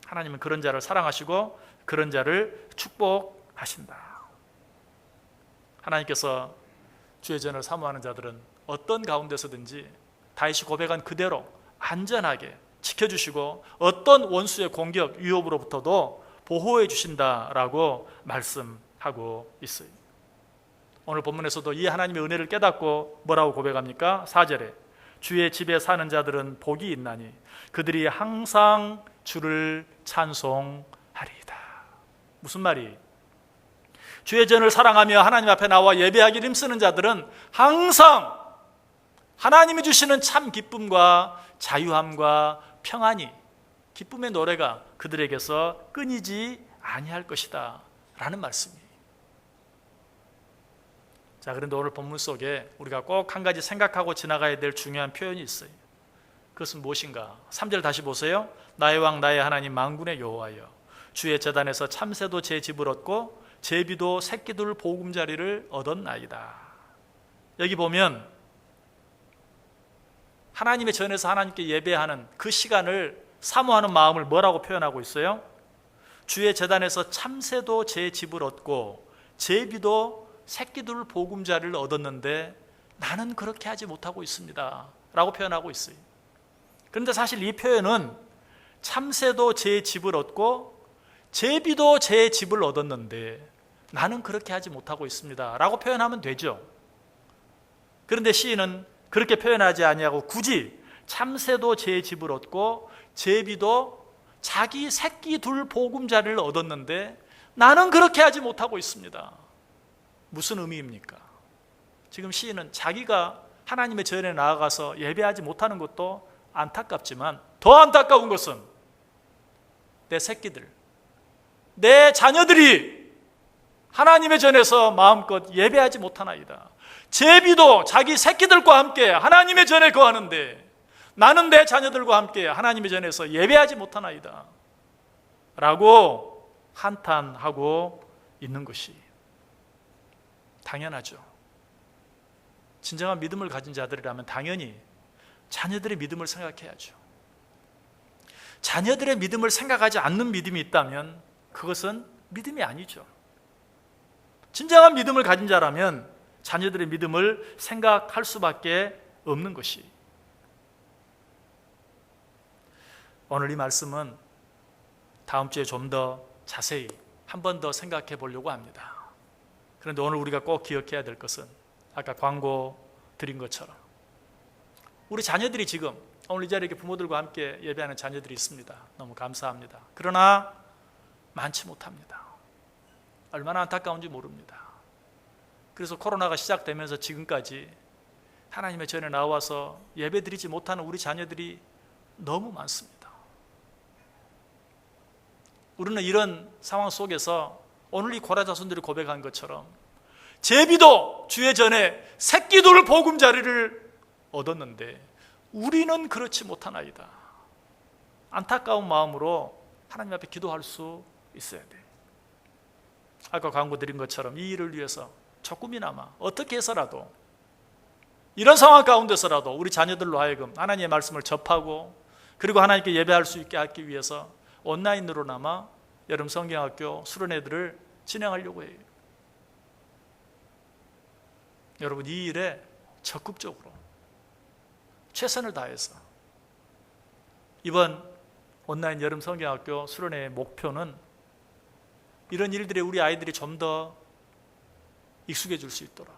하나님은 그런 자를 사랑하시고 그런 자를 축복하신다. 하나님께서 주의 전을 사모하는 자들은 어떤 가운데서든지 다윗이 고백한 그대로 안전하게 지켜주시고 어떤 원수의 공격, 위협으로부터도 보호해 주신다라고 말씀하고 있어요. 오늘 본문에서도 이 하나님의 은혜를 깨닫고 뭐라고 고백합니까? 4절에 주의 집에 사는 자들은 복이 있나니 그들이 항상 주를 찬송하리이다. 무슨 말이? 주의 전을 사랑하며 하나님 앞에 나와 예배하기를 힘쓰는 자들은 항상 하나님이 주시는 참 기쁨과 자유함과 평안이, 기쁨의 노래가 그들에게서 끊이지 아니할 것이다 라는 말씀이에요. 자, 그런데 오늘 본문 속에 우리가 꼭 한 가지 생각하고 지나가야 될 중요한 표현이 있어요. 그것은 무엇인가? 3절 다시 보세요. 나의 왕 나의 하나님 만군의 여호와여, 주의 제단에서 참새도 제 집을 얻고 제비도 새끼들 보금자리를 얻었나이다. 여기 보면 하나님의 전에서 하나님께 예배하는 그 시간을 사모하는 마음을 뭐라고 표현하고 있어요? 주의 제단에서 참새도 제 집을 얻고 제비도 새끼들 보금자리를 얻었는데 나는 그렇게 하지 못하고 있습니다 라고 표현하고 있어요. 그런데 사실 이 표현은 참새도 제 집을 얻고 제비도 제 집을 얻었는데 나는 그렇게 하지 못하고 있습니다 라고 표현하면 되죠. 그런데 시인은 그렇게 표현하지 아니하고 굳이 참새도 제 집을 얻고 제비도 자기 새끼 둘 보금자리를 얻었는데 나는 그렇게 하지 못하고 있습니다. 무슨 의미입니까? 지금 시인은 자기가 하나님의 전에 나아가서 예배하지 못하는 것도 안타깝지만 더 안타까운 것은 내 새끼들, 내 자녀들이 하나님의 전에서 마음껏 예배하지 못하나이다. 제비도 자기 새끼들과 함께 하나님의 전에 거하는데 나는 내 자녀들과 함께 하나님의 전에서 예배하지 못하나이다 라고 한탄하고 있는 것이 당연하죠. 진정한 믿음을 가진 자들이라면 당연히 자녀들의 믿음을 생각해야죠. 자녀들의 믿음을 생각하지 않는 믿음이 있다면 그것은 믿음이 아니죠. 진정한 믿음을 가진 자라면 자녀들의 믿음을 생각할 수밖에 없는 것이. 오늘 이 말씀은 다음 주에 좀 더 자세히 한 번 더 생각해 보려고 합니다. 그런데 오늘 우리가 꼭 기억해야 될 것은 아까 광고 드린 것처럼 우리 자녀들이 지금 오늘 이 자리에 부모들과 함께 예배하는 자녀들이 있습니다. 너무 감사합니다. 그러나 많지 못합니다. 얼마나 안타까운지 모릅니다. 그래서 코로나가 시작되면서 지금까지 하나님의 전에 나와서 예배드리지 못하는 우리 자녀들이 너무 많습니다. 우리는 이런 상황 속에서 오늘 이 고라 자손들이 고백한 것처럼 제비도 주의 전에 새끼돌 보금자리를 얻었는데 우리는 그렇지 못하나이다. 안타까운 마음으로 하나님 앞에 기도할 수 있어야 돼. 아까 광고 드린 것처럼 이 일을 위해서 조금이나마 어떻게 해서라도 이런 상황 가운데서라도 우리 자녀들로 하여금 하나님의 말씀을 접하고 그리고 하나님께 예배할 수 있게 하기 위해서 온라인으로나마 여름 성경학교 수련회들을 진행하려고 해요. 여러분 이 일에 적극적으로 최선을 다해서 이번 온라인 여름 성경학교 수련회의 목표는 이런 일들에 우리 아이들이 좀 더 익숙해질 수 있도록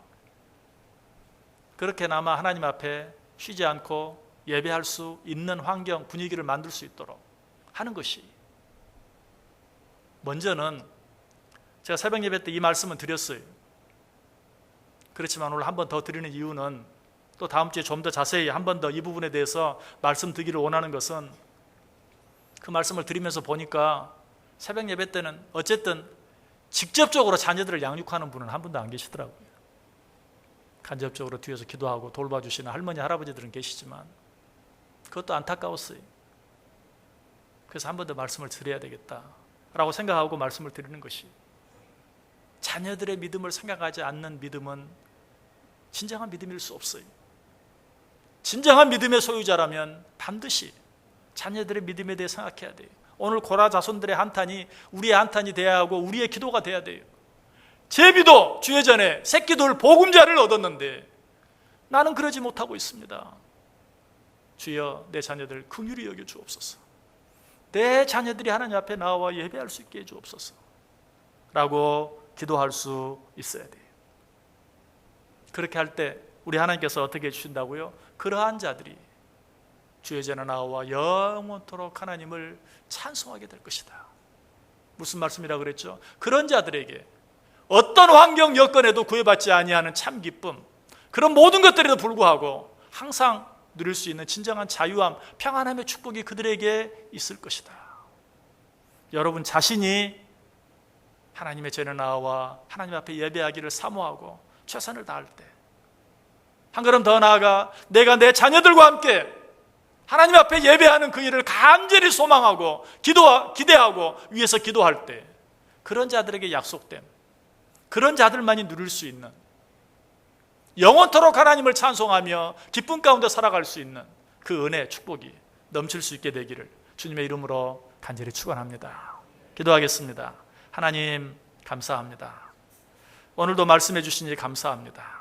그렇게나마 하나님 앞에 쉬지 않고 예배할 수 있는 환경, 분위기를 만들 수 있도록 하는 것이. 먼저는 제가 새벽 예배 때 이 말씀은 드렸어요. 그렇지만 오늘 한 번 더 드리는 이유는 또 다음 주에 좀 더 자세히 한 번 더 이 부분에 대해서 말씀드리기를 원하는 것은 그 말씀을 드리면서 보니까 새벽 예배 때는 어쨌든 직접적으로 자녀들을 양육하는 분은 한 분도 안 계시더라고요. 간접적으로 뒤에서 기도하고 돌봐주시는 할머니, 할아버지들은 계시지만 그것도 안타까웠어요. 그래서 한 번 더 말씀을 드려야 되겠다라고 생각하고 말씀을 드리는 것이, 자녀들의 믿음을 생각하지 않는 믿음은 진정한 믿음일 수 없어요. 진정한 믿음의 소유자라면 반드시 자녀들의 믿음에 대해 생각해야 돼요. 오늘 고라 자손들의 한탄이 우리의 한탄이 돼야 하고 우리의 기도가 돼야 돼요. 제비도 주의 전에 새끼돌 보금자를 얻었는데 나는 그러지 못하고 있습니다. 주여 내 자녀들 긍휼히 여겨 주옵소서. 내 자녀들이 하나님 앞에 나와 예배할 수 있게 해 주옵소서 라고 기도할 수 있어야 돼요. 그렇게 할 때 우리 하나님께서 어떻게 해주신다고요? 그러한 자들이 주의 전에 나와 영원토록 하나님을 찬송하게 될 것이다. 무슨 말씀이라고 그랬죠? 그런 자들에게 어떤 환경 여건에도 구애받지 아니하는 참 기쁨, 그런 모든 것들에도 불구하고 항상 누릴 수 있는 진정한 자유함, 평안함의 축복이 그들에게 있을 것이다. 여러분 자신이 하나님의 전에 나와 하나님 앞에 예배하기를 사모하고 최선을 다할 때, 한 걸음 더 나아가 내가 내 자녀들과 함께 하나님 앞에 예배하는 그 일을 간절히 소망하고 기대하고 위해서 기도할 때, 그런 자들에게 약속된, 그런 자들만이 누릴 수 있는, 영원토록 하나님을 찬송하며 기쁨 가운데 살아갈 수 있는 그 은혜, 축복이 넘칠 수 있게 되기를 주님의 이름으로 간절히 축원합니다. 기도하겠습니다. 하나님 감사합니다. 오늘도 말씀해 주시니 감사합니다.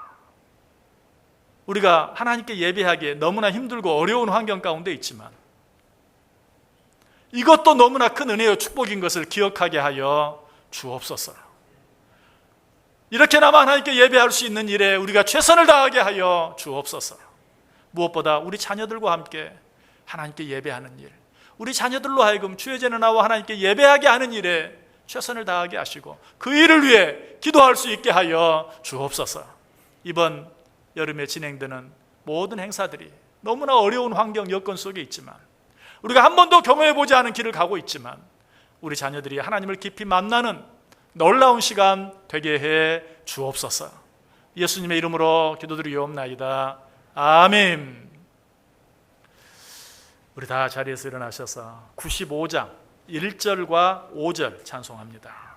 우리가 하나님께 예배하기에 너무나 힘들고 어려운 환경 가운데 있지만 이것도 너무나 큰 은혜와 축복인 것을 기억하게 하여 주옵소서. 이렇게나마 하나님께 예배할 수 있는 일에 우리가 최선을 다하게 하여 주옵소서. 무엇보다 우리 자녀들과 함께 하나님께 예배하는 일, 우리 자녀들로 하여금 주의 전에 나와 하나님께 예배하게 하는 일에 최선을 다하게 하시고 그 일을 위해 기도할 수 있게 하여 주옵소서. 이번 여름에 진행되는 모든 행사들이 너무나 어려운 환경 여건 속에 있지만, 우리가 한 번도 경험해보지 않은 길을 가고 있지만, 우리 자녀들이 하나님을 깊이 만나는 놀라운 시간 되게 해 주옵소서. 예수님의 이름으로 기도드리옵나이다. 아멘. 우리 다 자리에서 일어나셔서 95장 1절과 5절 찬송합니다.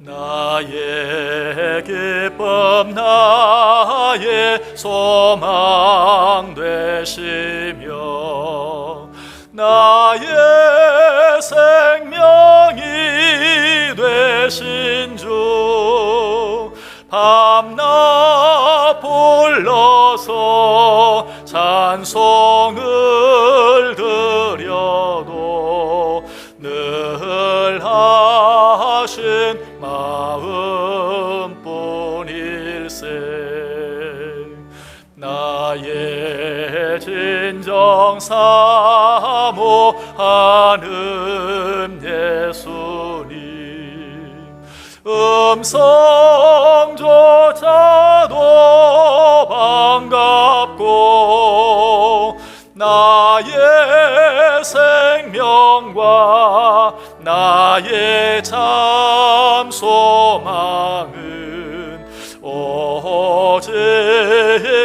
나의 기쁨 나의 소망 되시며 나의 생명이 되신 주 밤낮 불러서 찬송을 드려도 늘 하신 마음뿐일세. 나의 진정 사모하는 예수님 음성조차도 반갑고 나의 생명과 나의 참 소망은 오직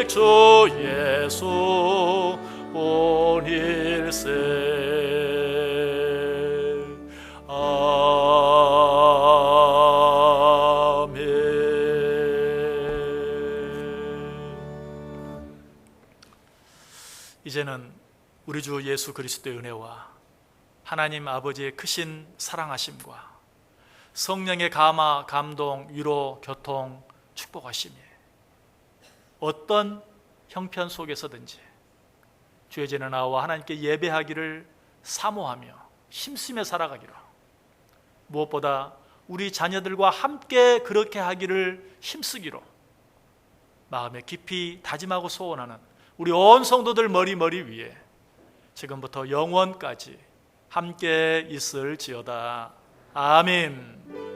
주 예수 뿐일세. 아멘. 이제는 우리 주 예수 그리스도의 은혜와 하나님 아버지의 크신 사랑하심과 성령의 감화, 감동, 위로, 교통, 축복하심이 어떤 형편 속에서든지 주의 전에 나와 하나님께 예배하기를 사모하며 힘쓰며 살아가기로, 무엇보다 우리 자녀들과 함께 그렇게 하기를 힘쓰기로 마음에 깊이 다짐하고 소원하는 우리 온 성도들 머리 위에 지금부터 영원까지 함께 있을지어다. 아멘.